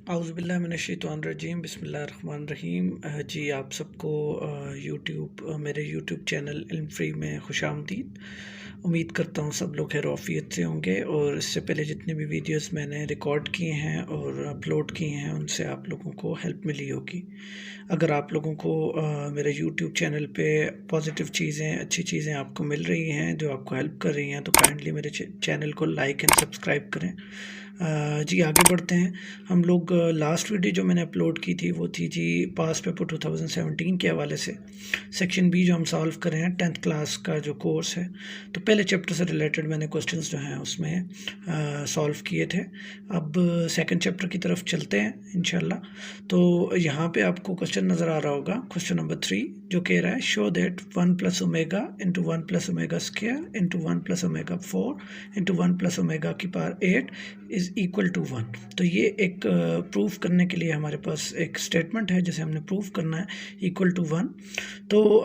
आउज़ुबिल्लाहि मिनश्शैतानिर्रजीम बिस्मिल्लाहिर्रहमानिर्रहीम। जी आप सबको मेरे यूट्यूब चैनल इल्मफ्री में खुशामदीद। उम्मीद करता हूँ सब लोग खैर आफियत से होंगे और इससे पहले जितने भी वीडियोस मैंने रिकॉर्ड किए हैं और अपलोड किए हैं उनसे आप लोगों को हेल्प मिली होगी। अगर आप लोगों को मेरे यूट्यूब चैनल पे पॉजिटिव चीज़ें, अच्छी चीज़ें आपको मिल रही हैं जो आपको हेल्प कर रही हैं तो काइंडली मेरे चैनल को लाइक एंड सब्सक्राइब करें। जी आगे बढ़ते हैं। हम लोग लास्ट वीडियो जो मैंने अपलोड की थी वो थी जी पास पेपर 2017 के हवाले से। सेक्शन बी जो हम सॉल्व कर रहे हैं 10th क्लास का जो कोर्स है, तो पहले चैप्टर से रिलेटेड मैंने क्वेश्चंस जो हैं उसमें सॉल्व किए थे। अब सेकंड चैप्टर की तरफ चलते हैं इंशाल्लाह। तो यहाँ पे आपको क्वेश्चन नज़र आ रहा होगा, क्वेश्चन नंबर 3 जो कह रहा है show that 1 + omega into 1 + omega square into 1 + omega 4 into 1 + omega की पावर 8 इज़ इक्वल टू 1। तो ये एक प्रूफ करने के लिए हमारे पास एक स्टेटमेंट है जिसे हमने प्रूफ करना है इक्वल टू 1। तो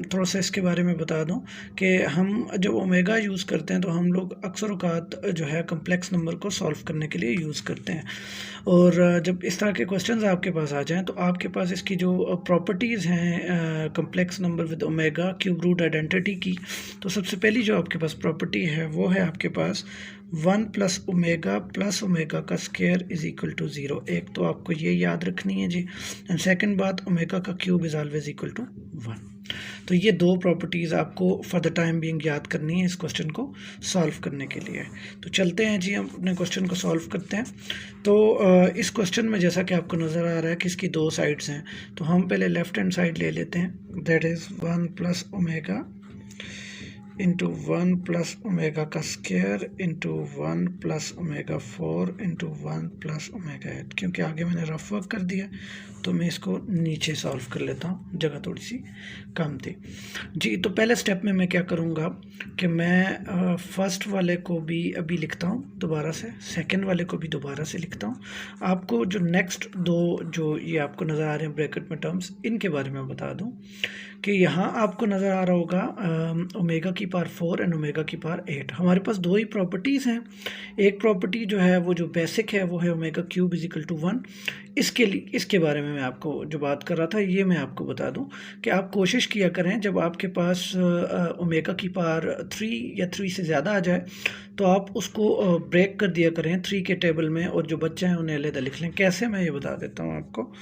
थोड़ा सा इसके बारे में बता दूं कि हम जब ओमेगा यूज़ करते हैं तो हम लोग अक्सर औक़ात जो है कम्प्लेक्स नंबर को सॉल्व करने के लिए यूज़ करते हैं। और जब इस तरह के क्वेश्चंस आपके पास आ जाएं तो आपके पास इसकी जो प्रॉपर्टीज़ हैं complex number with omega cube root identity की, तो सबसे पहली जो आपके पास प्रॉपर्टी है वो है आपके पास 1 + ओमेगा प्लस ओमेगा का स्क्वायर इज़ इक्वल टू 0। एक तो आपको ये याद रखनी है जी। एंड सेकंड बात, ओमेगा का cube is always equal to 1। तो ये दो प्रॉपर्टीज़ आपको फॉर द टाइम बीइंग याद करनी है इस क्वेश्चन को सॉल्व करने के लिए। तो चलते हैं जी, हम अपने क्वेश्चन को सॉल्व करते हैं। तो इस क्वेश्चन में जैसा कि आपको नज़र आ रहा है कि इसकी दो साइड्स हैं, तो हम पहले लेफ्ट हैंड साइड ले लेते हैं, that is 1 + omega into 1 + omega का square into 1 + omega 4 into 1 + omega 8। क्योंकि आगे मैंने रफ वर्क कर दिया तो मैं इसको नीचे सॉल्व कर लेता हूँ, जगह थोड़ी सी कम थी जी। तो पहले स्टेप में मैं क्या करूँगा कि मैं फर्स्ट वाले को भी अभी लिखता हूँ दोबारा से, सेकंड वाले को भी दोबारा से लिखता हूँ। आपको जो नेक्स्ट दो जो ये आपको नज़र आ रहे हैं ब्रैकेट में टर्म्स, इनके बारे में बता दूँ कि यहाँ आपको नज़र आ रहा होगा ओमेगा की पावर 4 एंड ओमेगा की पावर 8। हमारे पास दो ही प्रॉपर्टीज़ हैं। एक प्रॉपर्टी जो है वो जो बेसिक है वो है omega cube is equal to 1। इसके बारे में मैं आपको जो बात कर रहा था ये मैं आपको बता दूं कि आप कोशिश किया करें जब आपके पास ओमेगा की पावर 3 या 3 से ज़्यादा आ जाए तो आप उसको ब्रेक कर दिया करें 3 के टेबल में, और जो बच्चे हैं उन्हें अलग लिख लें। कैसे, मैं ये बता देता हूँ आपको।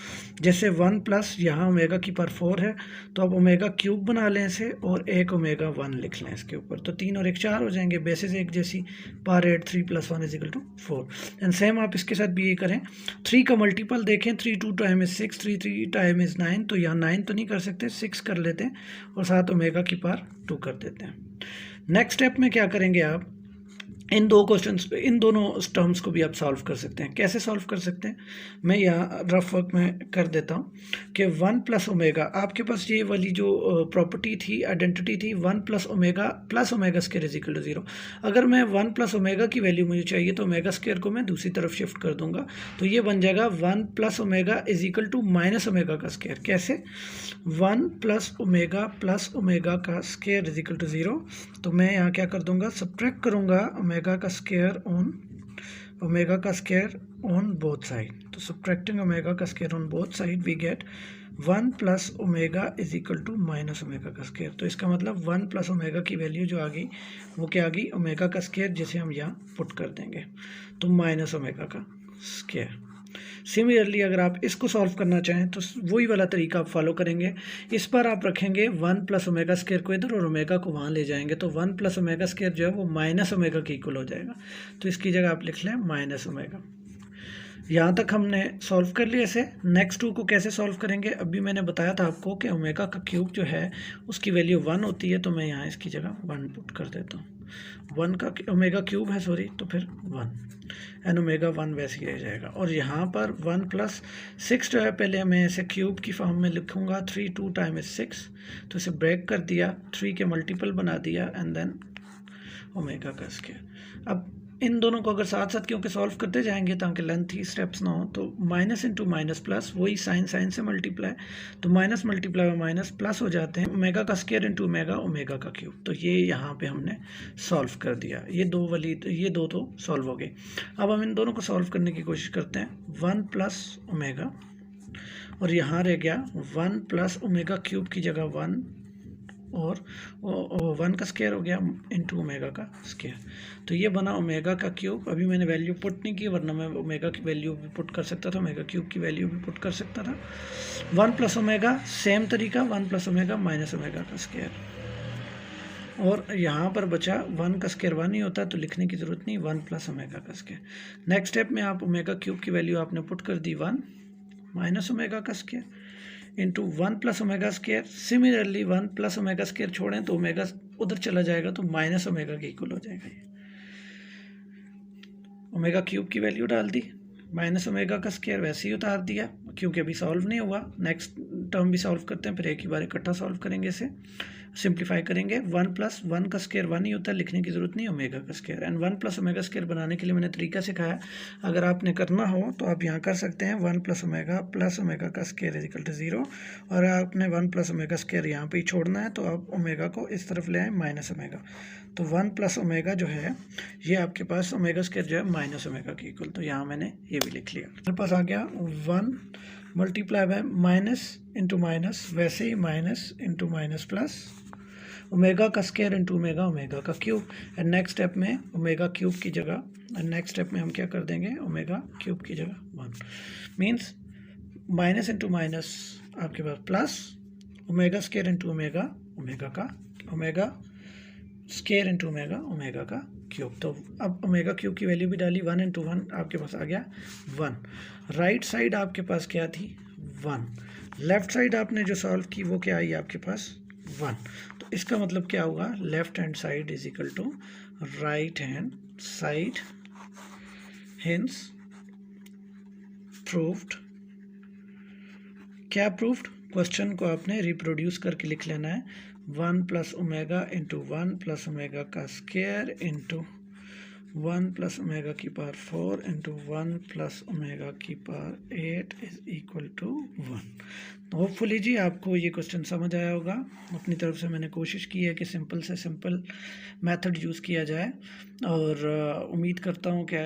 जैसे 1 प्लस यहाँ ओमेगा की पावर 4 है तो आप ओमेगा क्यूब बना लें इसे और एक ओमेगा 1 लिख लें इसके ऊपर, तो 3 और 1 4 हो जाएंगे, बेसिस एक जैसी, power 8 3 + 1 is equal to 4। And same आप इसके साथ भी ये करें, 3 का मल्टीपल देखें, 3 2 टाइम इज 6, 3 3 टाइम इज 9, तो यहाँ 9 तो नहीं कर सकते, 6 कर लेते हैं और साथ ओमेगा की पावर 2 कर देते हैं। नेक्स्ट स्टेप में क्या करेंगे आप, इन दोनों टर्म्स को भी आप सॉल्व कर सकते हैं। कैसे सॉल्व कर सकते हैं, मैं यहाँ रफ वर्क में कर देता हूँ कि 1 + ओमेगा, आपके पास ये वाली जो प्रॉपर्टी थी, आइडेंटिटी थी 1 + omega plus omega square is equal to 0। अगर मैं 1 + ओमेगा की वैल्यू मुझे चाहिए तो ओमेगा स्क्वायर को मैं दूसरी तरफ शिफ्ट कर दूंगा, तो ये बन जाएगा 1 + omega is equal to minus omega का स्क्वायर। कैसे, 1 + ओमेगा प्लस ओमेगा का स्क्वायर इज इक्वल टू 0। तो मैं यहाँ क्या कर दूंगा, सब्ट्रैक्ट करूंगा ओमेगा का स्क्वायर ऑन बोथ साइड। तो सब्ट्रैक्टिंग ओमेगा का square on both side we get 1 + omega is equal to minus omega का स्क्वायर। तो इसका मतलब 1 + ओमेगा की वैल्यू जो आ गई वो क्या आ गई, ओमेगा का स्क्वायर, जिसे हम यहाँ पुट कर देंगे, तो माइनस ओमेगा का स्क्वायर। सिमिलरली अगर आप इसको सॉल्व करना चाहें तो वही वाला तरीका आप फॉलो करेंगे। इस पर आप रखेंगे 1 + ओमेगा स्क्वायर को इधर और ओमेगा को वहाँ ले जाएंगे, तो 1 + ओमेगा स्क्वायर जो है वो माइनस ओमेगा के इक्वल हो जाएगा, तो इसकी जगह आप लिख लें माइनस ओमेगा। यहाँ तक हमने सॉल्व कर लिया इसे। नेक्स्ट 2 को कैसे सॉल्व करेंगे, अभी मैंने बताया था आपको कि ओमेगा का क्यूब जो है उसकी वैल्यू 1 होती है, तो मैं यहाँ इसकी जगह 1 पुट कर देता हूँ। 1 का ओमेगा क्यूब है, सॉरी, तो फिर 1 एन ओमेगा 1 वैसे ही रह जाएगा। और यहाँ पर 1 + 6 जो है, पहले मैं इसे क्यूब की फॉर्म में लिखूँगा, 3 2 टाइम इज 6, तो इसे ब्रेक कर दिया, 3 के मल्टीपल बना दिया एंड देन ओमेगा का स्क्वायर। अब इन दोनों को अगर साथ साथ क्योंकि सॉल्व करते जाएंगे ताकि लेंथी स्टेप्स ना हो, तो माइनस इंटू माइनस प्लस, वही साइन साइन से मल्टीप्लाई, तो माइनस मल्टीप्लाई में माइनस प्लस हो जाते हैं, ओमेगा का स्क्वायर इंटू ओमेगा, ओमेगा का क्यूब। तो ये यहाँ पे हमने सॉल्व कर दिया। ये दो तो सॉल्व हो गए। अब हम इन दोनों को सॉल्व करने की कोशिश करते हैं। 1 प्लस ओमेगा, और यहाँ रह गया 1 प्लस ओमेगा क्यूब की जगह 1, और 1 का स्क्वायर हो गया इंटू ओमेगा का स्क्वायर। तो ये बना ओमेगा का क्यूब। अभी मैंने वैल्यू पुट नहीं की, वरना मैं ओमेगा की वैल्यू भी पुट कर सकता था, ओमेगा क्यूब की वैल्यू भी पुट कर सकता था। 1 प्लस ओमेगा, सेम तरीका, 1 प्लस ओमेगा माइनस ओमेगा का स्क्वायर। और यहाँ पर बचा 1 का स्क्वायर 1 ही होता है, तो लिखने की ज़रूरत नहीं, 1 प्लस ओमेगा का स्क्वायर। नेक्स्ट स्टेप में आप ओमेगा क्यूब की वैल्यू आपने पुट कर दी 1 माइनस ओमेगा का square into 1 plus omega square. Similarly 1 plus omega square छोड़ें तो ओमेगा उधर चला जाएगा, तो माइनस ओमेगा के इक्वल हो जाएगा। ये ओमेगा क्यूब की वैल्यू डाल दी, माइनस ओमेगा का स्क्वायर वैसे ही उतार दिया क्योंकि अभी सॉल्व नहीं हुआ। नेक्स्ट टर्म भी सॉल्व करते हैं, फिर एक ही बार इकट्ठा सॉल्व करेंगे, इसे सिंप्लीफाई करेंगे। 1 प्लस 1 का स्क्वायर 1 ही होता है, लिखने की ज़रूरत नहीं ओमेगा का square. And 1 plus omega square बनाने के लिए मैंने तरीका सिखाया, अगर आपने करना हो तो आप यहाँ कर सकते हैं। 1 प्लस ओमेगा का स्क्वायर इजिकल टू 0, और आपने 1 प्लस ओमेगा स्क्वायर यहाँ पे ही छोड़ना है, तो आप ओमेगा को इस तरफ ले आए माइनस ओमेगा। तो 1 प्लस ओमेगा जो है ये आपके पास ओमेगा स्क्वायर जो है माइनस ओमेगा की इक्वल, तो यहाँ मैंने ये भी लिख लिया। मेरे पास आ गया 1 multiply by minus into minus, वैसे ही minus into minus plus, omega का स्क्वायर इंटू ओमेगा, ओमेगा का क्यूब। एंड नेक्स्ट स्टेप में ओमेगा क्यूब की जगह, एंड नेक्स्ट स्टेप में हम क्या कर देंगे, ओमेगा क्यूब की जगह 1 मीन्स माइनस इंटू माइनस आपके पास plus omega square into omega, omega का omega square into omega, omega का क्यूब। तो अब ओमेगा क्यूब की वैल्यू भी डाली, 1 इंटू 1 आपके पास आ गया 1। राइट साइड आपके पास क्या थी 1, लेफ्ट साइड आपने जो सॉल्व की वो क्या आई आपके पास 1। तो इसका मतलब क्या होगा, left hand side is equal to right hand side, hence proved. क्या प्रूव्ड, क्वेश्चन को आपने रिप्रोड्यूस करके लिख लेना है। 1 plus omega into 1 plus omega का स्क्वायर इंटू 1 प्लस ओमेगा की पावर 4 इंटू 1 प्लस ओमेगा की power 8 is equal to 1। Hopefully जी आपको ये क्वेश्चन समझ आया होगा। अपनी तरफ से मैंने कोशिश की है कि सिंपल से सिंपल मेथड यूज़ किया जाए, और उम्मीद करता हूँ कि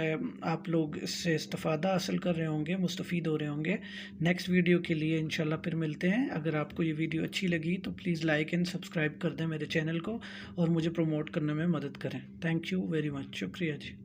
आप लोग इससे इस्तेफ़ादा हासिल कर रहे होंगे, मुस्तफ़ीद हो रहे होंगे। नेक्स्ट वीडियो के लिए इंशाल्लाह फिर मिलते हैं। अगर आपको ये वीडियो अच्छी लगी तो प्लीज़ लाइक एंड सब्सक्राइब कर दें मेरे चैनल को, और मुझे प्रमोट करने में मदद करें। थैंक यू वेरी मच, शुक्रिया जी।